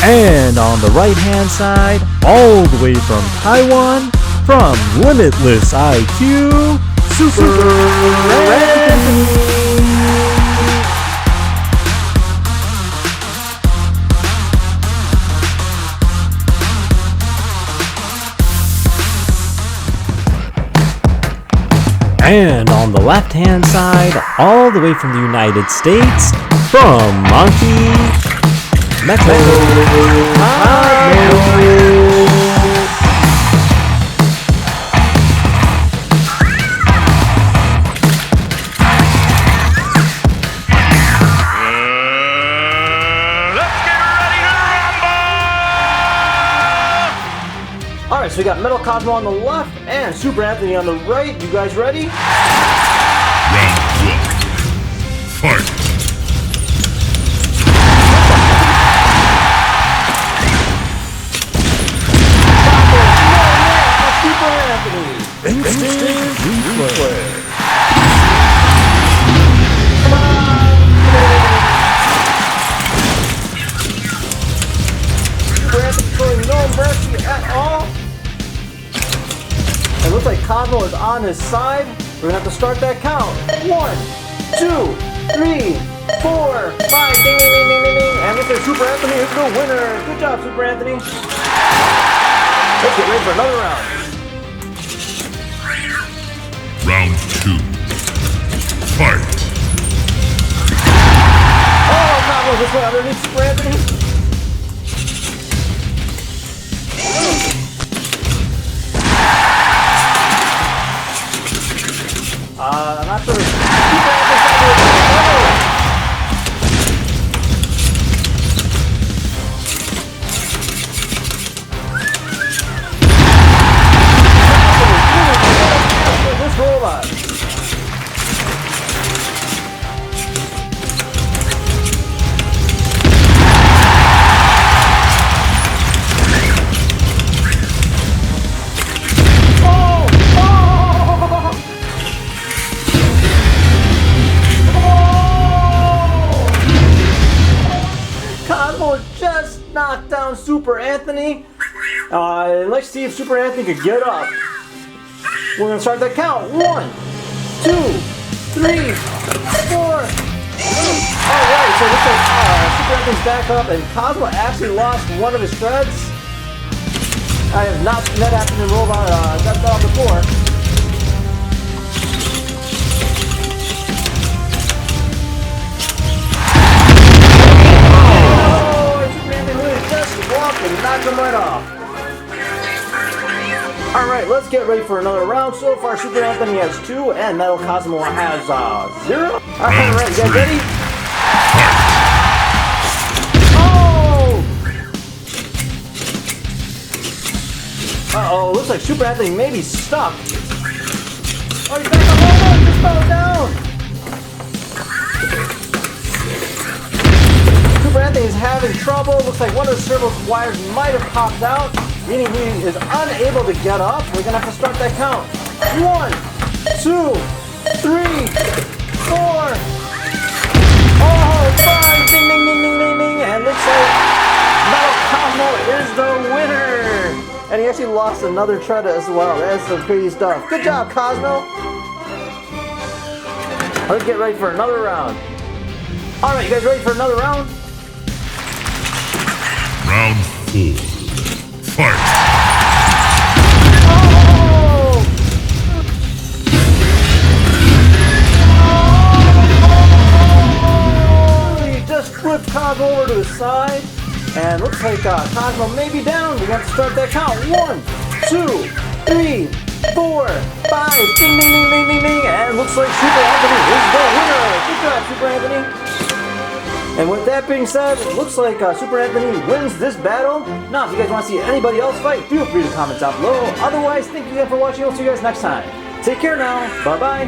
And on the right hand side, all the way from Taiwan, from Limitless IQ, Super Anthony. And on the left hand side, all the way from the United States, from Anki, Metal Cozmo. Alright, so we got Metal Cozmo on the left and Super Anthony on the right. You guys ready? Round one. Fight! Super Anthony! Instant replay. Come on! Super Anthony showing no mercy at all. It looks like Cozmo is on his side. We're gonna have to start that count. 1, 2, 3, 4, 5. Ding, ding, ding, ding, ding, ding. And looks like Super Anthony is the winner. Good job, Super Anthony. Let's get ready for another round. Round two. Fight! Oh, Cozmo this way underneath Super Anthony. I'm not sure. This robot. Just knocked down Super Anthony. And let's see if Super Anthony could get up. We're gonna start that count. 1, 2, 3, 4. Alright, so it looks like Super Anthony's back up and Cozmo actually lost one of his threads. I have not seen that happen in Robot before. And knock him right off. Alright, let's get ready for another round. So far, Super Anthony has 2 and Metal Cozmo has 0. Alright, you guys ready? Oh! Uh-oh, looks like Super Anthony may be stuck. Oh, he's back up. Oh, no, he just fell down. Super Anthony is having trouble. Looks like one of the servo wires might have popped out, meaning he is unable to get up. We're gonna have to start that count. 1, 2, 3, 4. Oh, 5. Ding, ding, ding, ding, ding, ding. And looks like Metal Cozmo is the winner. And he actually lost another thread as well. That's some crazy stuff. Good job, Cozmo. Let's get ready for another round. All right, you guys ready for another round? Round 4. Fight! Oh! He just flipped Cozmo over to the side. And looks like Cozmo may be down. We have to start that count. 1, 2, 3, 4, 5. Ding, ding, ding, ding, ding, ding. And looks like Super Anthony is the winner. Good job, Super Anthony. And with that being said, it looks like Super Anthony wins this battle. Now, if you guys want to see anybody else fight, feel free to comment down below. Otherwise, thank you again for watching. I'll see you guys next time. Take care now. Bye-bye.